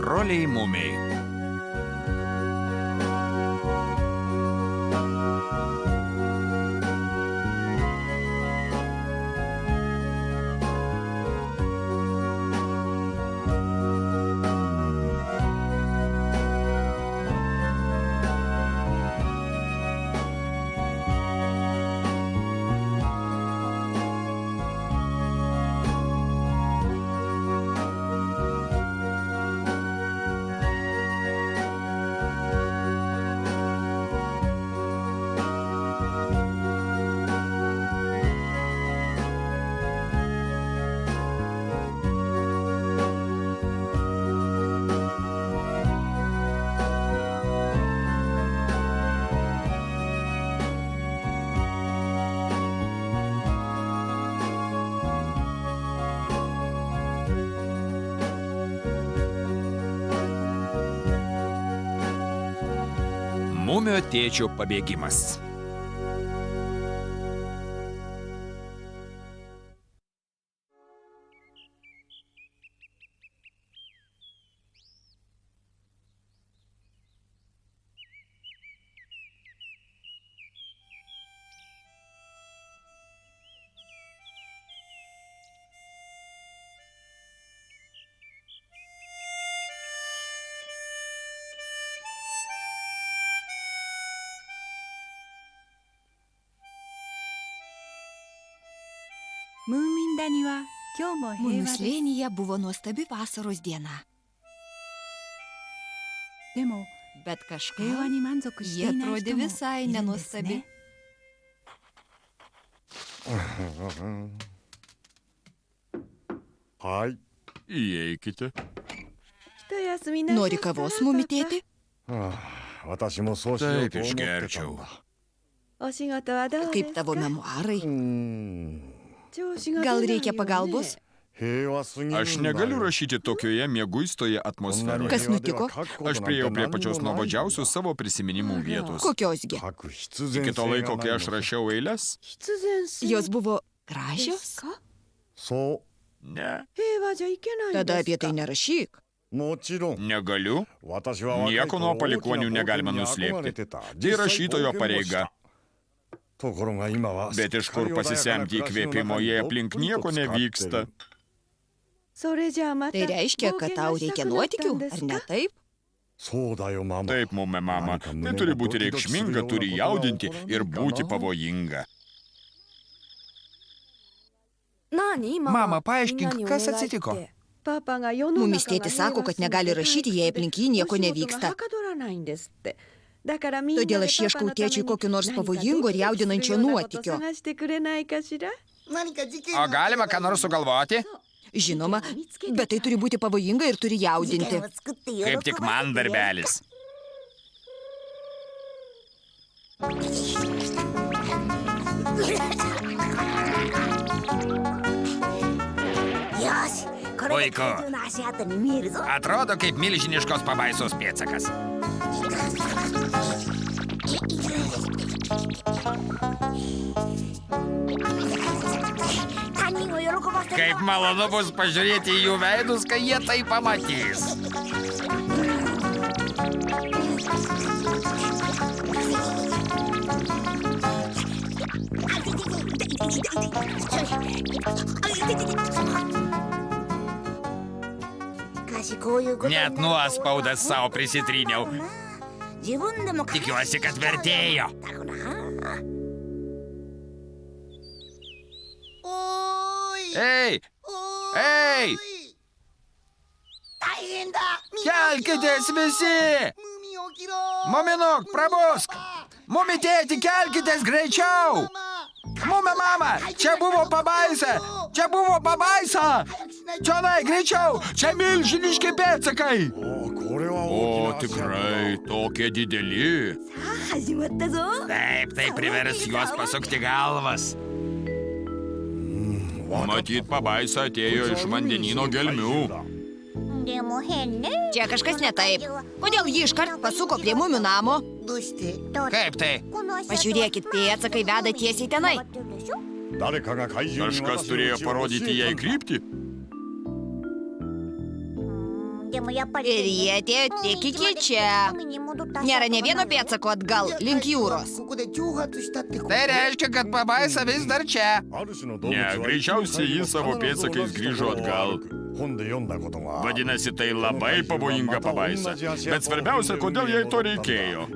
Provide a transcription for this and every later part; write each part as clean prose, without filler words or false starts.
Broliai mumiai. Mumio tėčio pabėgimas. Mumių slėnyje buvo nuostabi vasaros diena. Bet kažkaip jie atrodė visai nenuostabi. Įeikite. Nori kavos, mumitėti? Taip, išgerčiau. Kaip tavo memuarai? Gal reikia pagalbos? Aš negaliu rašyti tokioje mieguistoje atmosferoje. Kas nutiko? Aš priėjau prie pačios nuobodžiausios savo prisiminimų vietos. Kokiosgi? Iki to laiko, kai aš rašiau eiles? Jos buvo gražios? Ne. Tada apie tai nerašyk. Negaliu. Nieko nuo palikuonių negalima nuslėpti. Tai rašytojo pareiga. Bet iš kur pasisemti įkvėpimo, jei aplink nieko nevyksta? Tai reiškia, kad tau reikia nuotykių, ar ne taip? Taip, mume mama. Tai turi būti reikšminga, turi jaudinti ir būti pavojinga. Mama, paaiškink, kas atsitiko. Mumis tėtis sako, kad negali rašyti, jei aplink jį nieko nevyksta. Todėl aš ieškau tėčiui kokiu nors pavojingo ir jaudinančio nuotykio. O galima ką nors sugalvoti? Žinoma, bet tai turi būti pavojinga ir turi jaudinti. Kaip tik man darbelis. Puiku. Atrodo kaip milžiniškos pabaisos pėdsakas. Kaip malonu bus pažiūrėti į jų veidus, kai jie tai pamatys. Net nuospaudas savo prisitryniau. Tikiuosi, kad vertėjo. Ei! Ei! Kelkitės visi! Muminuk, prabusk! Mumitėti, kelkitės greičiau! Mume mama, čia buvo pabaisa! Čia buvo pabaisa! Čionai, greičiau! Čia milžiniški pėdsakai! O, tikrai, tokie dideli. Taip, tai privers juos pasukti galvas. Matyt, pabaisa atėjo iš vandenyno gelmių. Čia kažkas ne taip. Kodėl jį iškart pasuko prie mumių namo? Kaip tai? Pažiūrėkit, pėdsakai veda tiesiai tenai. Kažkas turėjo parodyti jai kryptį. Ir jie atėjo tik iki čia. Nėra ne vieno pėdsako atgal, link jūros. Tai reiškia, kad pabaisa vis dar čia. Ne, greičiausiai jis savo pėdsakais grįžo atgal. Vadinasi, tai labai pavojinga pabaisa. Bet svarbiausia, kodėl jai to reikėjo.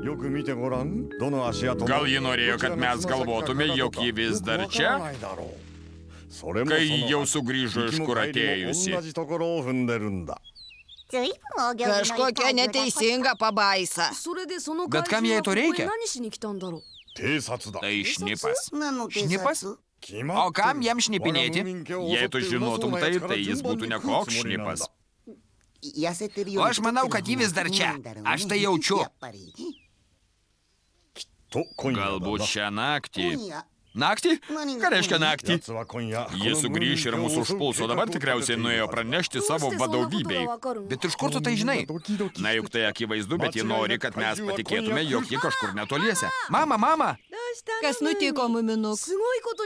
Gal ji norėjo, kad mes galvotume, jog ji vis dar čia, kai ji jau sugrįžo iš kur atėjusi. Kažkokia neteisinga pabaisa. Bet kam jai to reikia? Tai šnipas. Šnipas? O kam jam šnipinėti? Jei tu žinotum tai jis būtų nekoks šnipas. O aš manau, kad ji vis dar čia. Aš tai jaučiu. Galbūt šią naktį. Naktį? Ką reiškia naktį? Jie sugrįš ir mūsų užpuls, o dabar tikriausiai nuėjo pranešti savo vadovybei. Bet iš kur tu tai žinai? Na juk tai akivaizdu, bet ji nori, kad mes patikėtume, jog ji kažkur netoliese. Mama, Kas nutiko, Muminuk?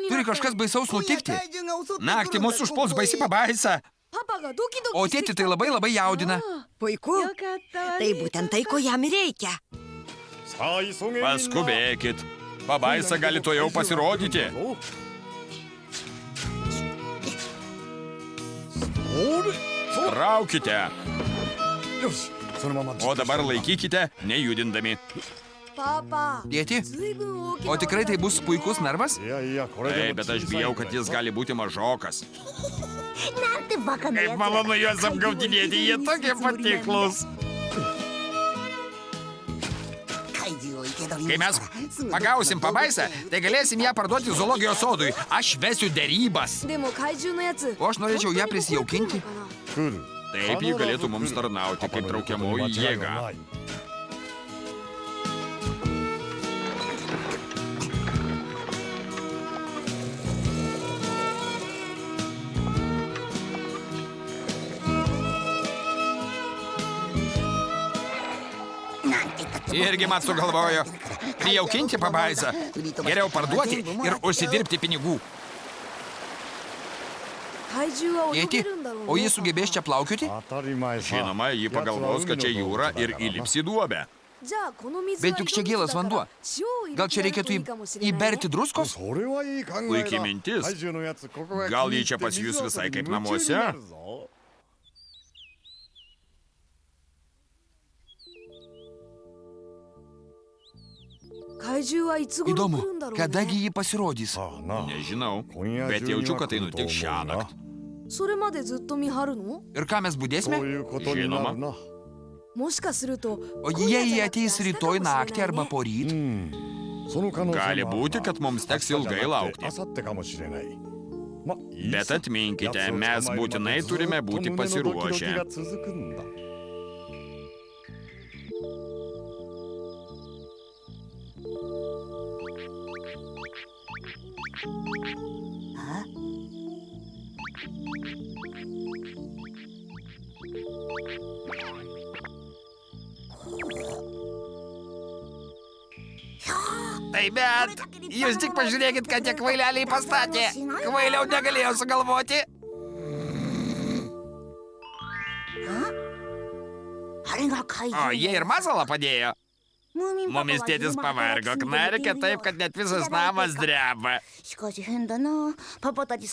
turi kažkas baisaus nutikti. Naktį mūsų užpuls baisi pabaisa. O tėti tai labai jaudina. Puiku. Tai būtent tai, ko jam reikia. Paskubėkit. Pabaisa gali to jau pasirodyti. Traukite. O dabar laikykite, nejudindami. Tėti, o tikrai tai bus puikus narvas? Taip, bet aš bijau, kad jis gali būti mažokas. Kaip malonu juos apgaudinėti, jie tokie patiklus. Kai mes pagausim pabaisą, tai galėsim ją parduoti zoologijos sodui. Aš vesiu derybas. O aš norėčiau ją prisijaukinti. Taip ji galėtų mums tarnauti kaip traukiamoji jėga. Irgi man sugalvojo. Prijaukinti pabaisą. Geriau parduoti ir užsidirbti pinigų. Tėti, o jis sugebės čia plaukioti? Žinoma, ji pagalvos, kad čia jūra ir įlips į duobę. Bet juk čia gėlas vanduo. Gal čia reikėtų įberti druskos? Puikiai mintis. Gal ji čia pasijus visai kaip namuose? Įdomu, kadagi ji pasirodys? Nežinau, bet jaučiu, kad tai nutiks šiąnakt. Ir ką mes budėsime? Žinoma. O jei jie ateis rytoj naktį arba poryt? Gali būti, kad mums teks ilgai laukti. Bet atminkite, mes būtinai turime būti pasiruošę. Tai bet, jūs tik pažiūrėkit, ką tie kvaileliai pastatė. Kvailiau negalėjo sugalvoti. O jie ir masalą padėjo. Mumis tėtis pavargo, knarkia taip, kad net visas namas dreba.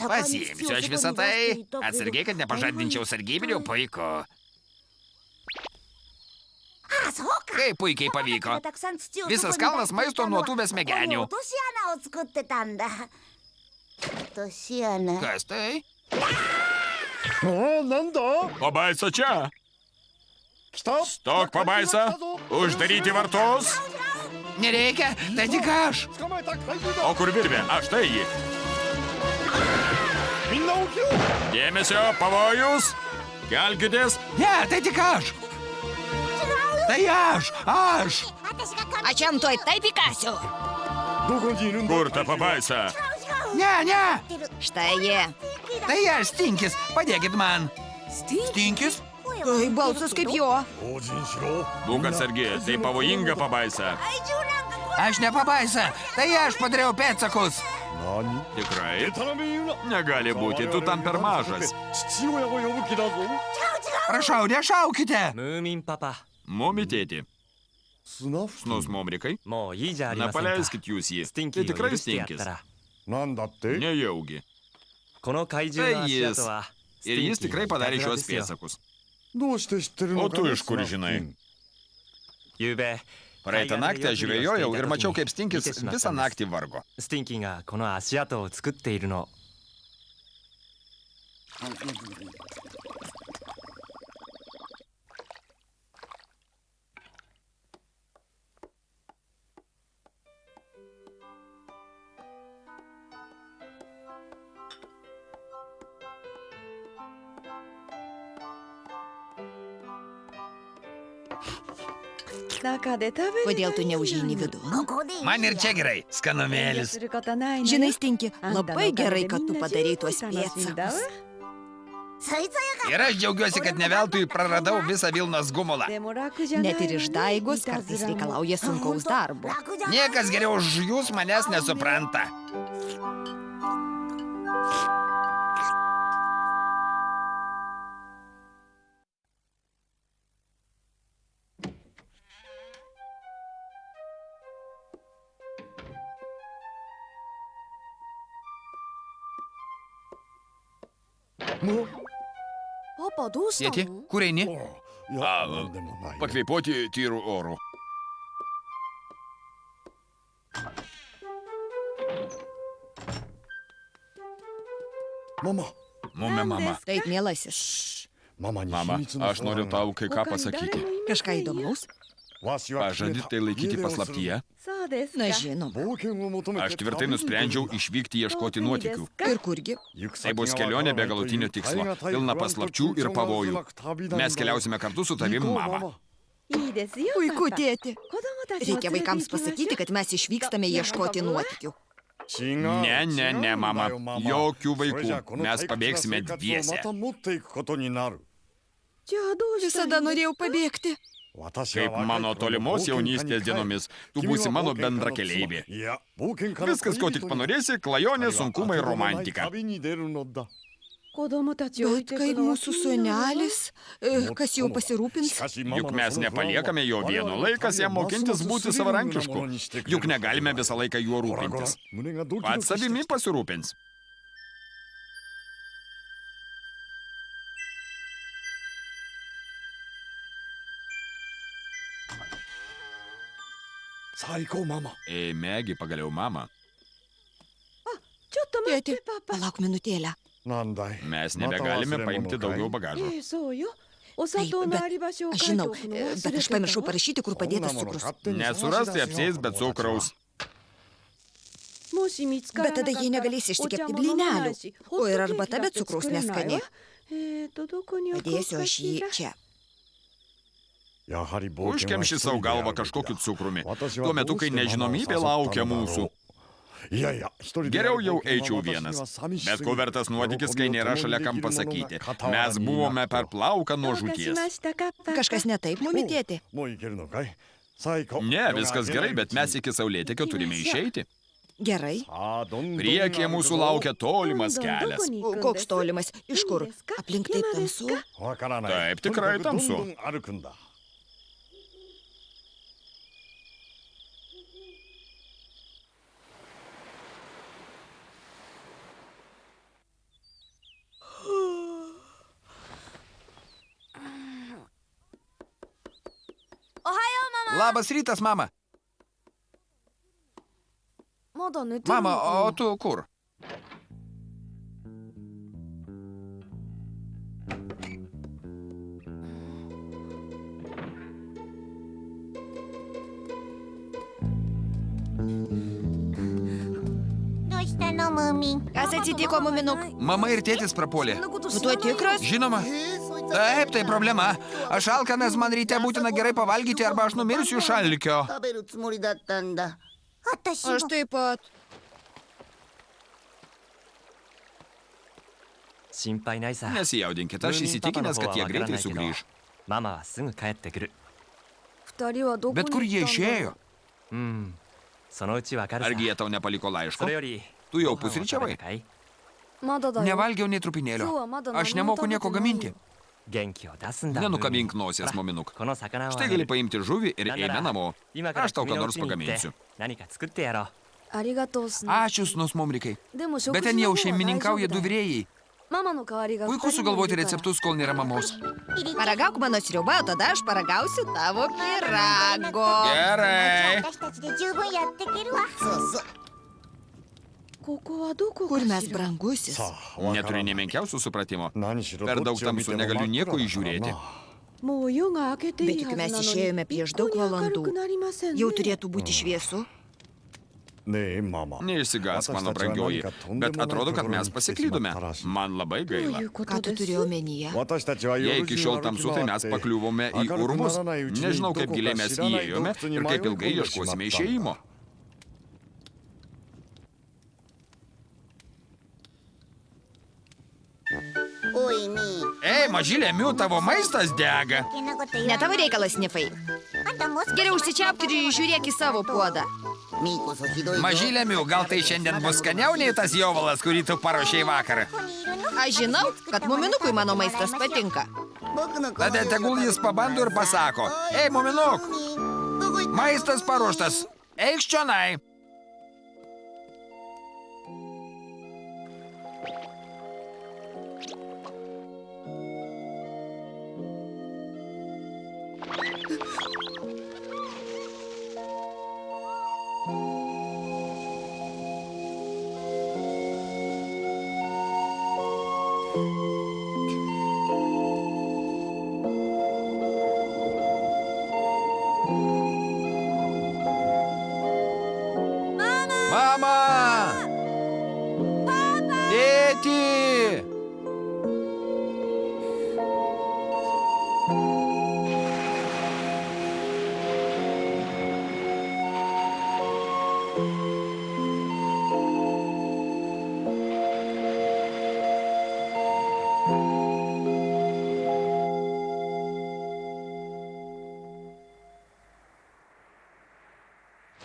Pasiimsiu aš visą tai. Atsargiai, kad nepažadinčiau sargybinių, puiku. Kaip puikiai pavyko. Visas kalnas maisto nuo tų besmegenių. Kas tai? Pabaisa čia. Stok, pabaisa. Uždaryti vartus. Nereikia, tai tik aš. O kur virvė? Aš tai jį. Dėmesio, pavojus. Kelkitės. Ne, tai tik aš. Tai aš. Aš jam tuoj taip įkasiu. Kur ta pabaisa? Ne. Štai jie. Tai aš, Stinkis. Padėkit man. Stinkis? Tai balsas kaip jo. Būk atsargi, tai pavojinga pabaisa. Aš ne pabaisa. Tai aš padariau pėdsakus. Tikrai? Negali būti, tu tam per mažas. Prašau, nešaukite. ムーミンパパ Mumi tėti. スナフ Snus momrikai. もういいじゃありませんか Nepaleiskit jūs jį. スティンキ Tai ーを tikrai 許してやった stinkis. ら なんだって Nejaugi. この怪獣の足跡は Ir jis tikrai padarė šios スティンキーのいたずらですよ pėdsakus. どうして知ってるの O か tu ね iš kur スナフ žinai? 君 ゆうべ Praeitą naktį aš žvejojau ir mačiau, kaip stinkis visą naktį vargo. スティンキーがこの足跡を作っているの Kodėl tu neužeini vidun? Man ir čia gerai, skanumėlis. Žinai, Stinki, labai gerai, kad tu padarei tuos pėdsakus. Ir aš džiaugiuosi, kad ne veltui praradau visą Vilnos gumulą. Net ir išdaigos kartais reikalauja sunkaus darbo. Niekas geriau už jūs manęs nesupranta. Tėti, kur eini? いやなんでもないよ Pakvėpuoti tyrų orų. Mama Mumi mama. Taip, mielasis. ママに Mama, 秘密の aš noriu tau kai ką pasakyti. Kažką įdomaus? わしは Pažadi tai laikyti paslaptyje? Na, žinom. 冒険を求めて Aš tvirtai nusprendžiau išvykti ieškoti nuotykių. Ir kurgi? Tai bus kelionė be galutinio tikslo, pilna paslapčių ir pavojų. Mes keliausime kartu su tavim, mama. Puiku, tėti. Reikia vaikams pasakyti, kad mes išvykstame ieškoti nuotykių. Ne, mama. Jokių vaikų. Mes pabėgsime dviese. Visada norėjau pabėgti. Kaip mano tolimos jaunystės dienomis, tu būsi mano bendra keleivė. Viskas, ko tik panorėsi, klajonė, sunkumai, romantika. Bet kaip mūsų sunelis, kas jau pasirūpins? Juk mes nepaliekame jo vieno, laikas jam mokintis būti savarankišku. Juk negalime visą laiką juo rūpintis. Pats savimi pasirūpins. Megi pagaliau mama. Tėti, palauk minutėlę. Mes nebegalime paimti daugiau bagažo. Taip, bet aš žinau, bet aš pamiršau parašyti, kur padėtas cukrus. Nesurasti apsės be cukraus. Bet tada jie negalės išsikepti blynelių. O ir arbata be cukraus neskani. Padėsiu aš jį čia. Užkemši savo galvą kažkokiu cukrumi. Tuo metu, kai nežinomybė laukia mūsų. Geriau jau eičiau vienas. Bet ko vertas nuotykis, kai nėra šalia kam pasakyti. Mes buvome per plauką nuo žūties. Kažkas ne taip, mumi tėti. Ne, viskas gerai, bet mes iki saulėtekio turime išeiti. Gerai. Priekyje mūsų laukia tolimas kelias. Koks tolimas? Iš kur? Aplink taip tamsu? Taip, tikrai tamsu. Labas rytas, mama. Mama, o tu kur? Kas atsitiko, muminuk? Mama ir tėtis prapuolė. Tu tikras? Žinoma. Taip, tai problema. Aš alkanas, man ryte būtina gerai pavalgyti, arba aš numirsiu iš alkio. Aš taip pat. 心配ないさ Nesijaudinkit, aš įsitikinęs, kad jie greitai sugrįž. ママはすぐ帰ってくる Bet kur jie išėjo? そのうちわかるさ Argi jie tau nepaliko そ laiško? れより Tu jau ご飯を食べ pusryčiavai? たかい Nevalgiau nei trupinėlio. Aš nemoku nieko gaminti. 元気を出すんだ。 Nenukabink nosies, muminuk. この魚は Štai gali paimti žuvį ir なんなら eime namo. 今から Aš tau ką 君の nors 家に行って pagaminsiu. 何か作ってやろう。 ありがとうスヌ Ačiū, snus mumrikai. Bet ten jau šeimininkauja du vyrėjai. ママの代わりが Puiku sugalvoti receptus, kol nėra mamos. Paragauk mano sriubą, o tada aš paragausiu tavo pyrago. Gerai. 私たちで十分やっていけるわ。ここはどこか Kur しら mes, brangusis? さあ、わから Neturi ん nė menkiausio supratimo. 何しろ Per どっ daug ちを見て tamsu も negaliu 真っ nieko 暗だ įžiūrėti. な。もう夜が明けていいはずなの Bet juk mes に išėjome prieš daug 一向に明る valandų. くなりませんね Jau turėtų būti šviesu. ねえ、ママ。 Neišsigąsk, mano brangioji. Bet atrodo, kad mes pasiklydome. Man labai どうい gaila. うこ Ką と tu です turi omenyje? 私たちは Jei 夜 iki 中 šiol 歩 tamsu, き tai 回 mes って pakliuvome į 明るく urmus. ならないうちに Nežinau, ど kaip こか giliai mes 知らない įėjome 洞窟に ir 迷い kaip 込ん ilgai でしまった ieškosime んだ išėjimo. Ei, mažylė miu, tavo maistas dega. Ne tavo reikalas, Nifai. Geriau užsičiaupk ir žiūrėk į savo puodą. Mažylė miu, gal tai šiandien bus skaniau nei tas jovalas, kurį tu paruošei vakar. Aš žinau, kad muminukui mano maistas patinka. Tada tegul jis pabando ir pasako. Ei, muminuk, maistas paruoštas. Eikš čionai. Mama! Tėti!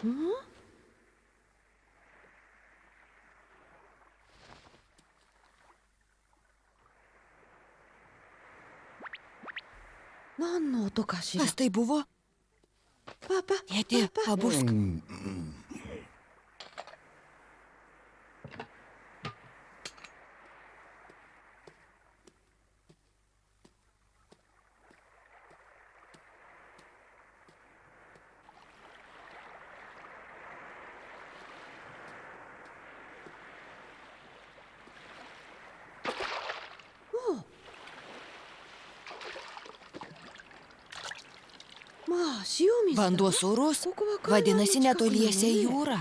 Hmm? 何の音かしら Kas tai buvo? パパ Tėti, pabusk. Vanduo sūrus, vadinasi netoliese jūra.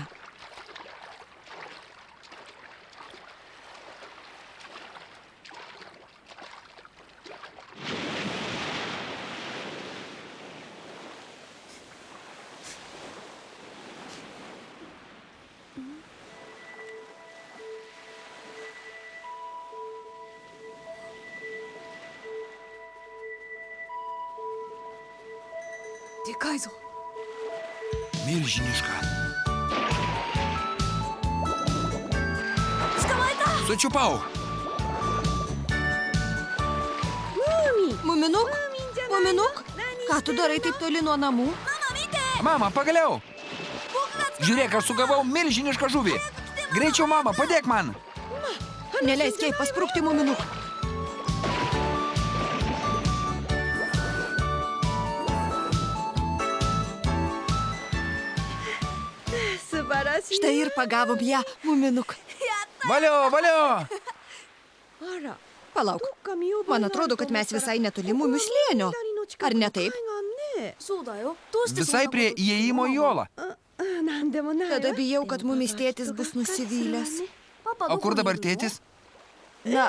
Dekaizo. Milžiniška. Sučiupau. Muminuk? Muminuk? Ką tu darai taip toli nuo namų? Mama, pagaliau. Žiūrėk, aš sugavau milžinišką žuvį. Greičiau, mama, padėk man. Neleisk jai pasprukti, Muminuk. Štai ir pagavom ją, Muminuk. Valio, valio. Palauk, man atrodo, kad mes visai netoli Mumių slėnio. Ar ne taip? Visai prie įėjimo į olą. Tada bijau, kad Mumis tėtis bus nusivylęs. O kur dabar tėtis? Na,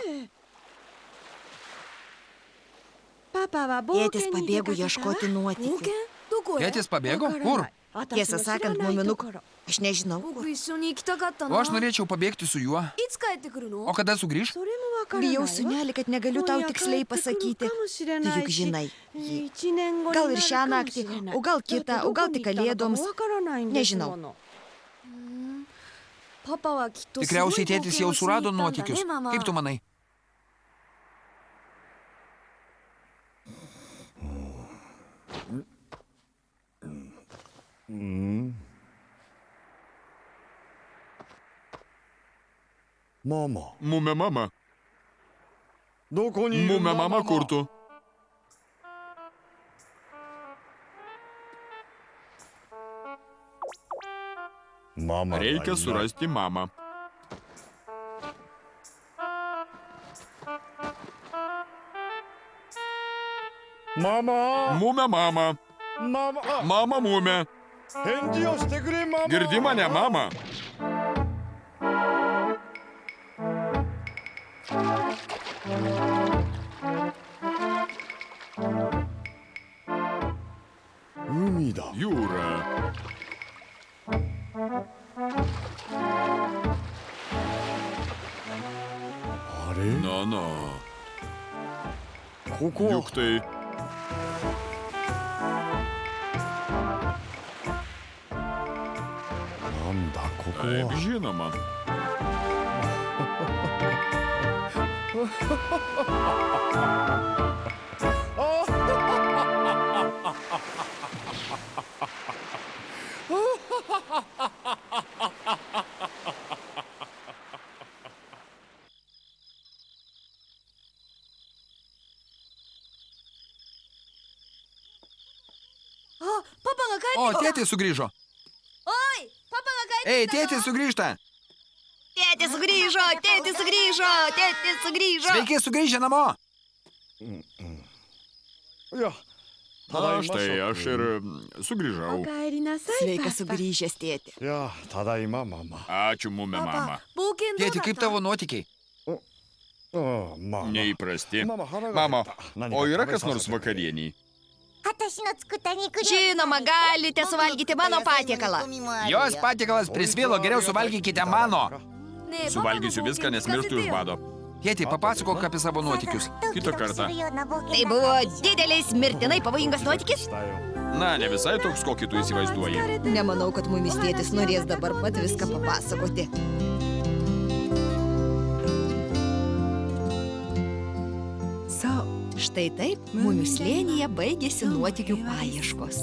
Tėtis pabėgo ieškoti nuotykių. Tėtis pabėgo? Kur? Tiesą sakant, Muminuk, aš nežinau, kur. O aš norėčiau pabėgti su juo. O kada sugrįš? Bijau, suneli, kad negaliu tau tiksliai pasakyti. Tu juk žinai jį. Gal ir šią naktį, o gal kitą, o gal tik kalėdoms. Nežinau. Tikriausiai tėtis jau surado nuotykius. Kaip tu manai? Mama. Mume mama. どこにいるんだ Mume mama kur tu? Mama. Reikia surasti mamą. Mama. Mume mama. Mama. Mama mume. 返事をしてくれ、ママ。 Girdi mane, mama? Umi da. Jūra. Are? Na. ここは Juk tai. Nanda, ここ Taip, は žinoma. O, tėtis sugrįžo. Ei, tėtis sugrįžta. Tėtis sugrįžo, tėtis sugrįžo, tėtis sugrįžo. Sveiki sugrįžę namo. Ja. Na, štai aš ir sugrįžau. おかえりなさい Sveikas sugrįžęs, tėti. Ja, tadaima, mama. Ačiū, mume mama. 冒険どうだった Tėti, kaip tavo nuotykiai? Mama. Neįprasti. Mama, hara Mama, ga heta. o yra kas nors vakarieniai? 私の作った肉料理 Žinoma, galite suvalgyti mano patiekalą. Jos patiekalas prisvilo, geriau suvalgykite mano. Suvalgysiu viską, nes mirštu iš bado. Tėti, papasakok apie savo nuotykius. ドキドキするような冒 Tai 険だ buvo didelis, mirtinai pavojingas nuotykis? Na, ne visai toks, kokį tu įsivaizduoji. Nemanau, kad mumis tėtis norės dabar pat viską papasakoti. Štai taip, mumių slėnyje baigėsi nuotykių paieškos.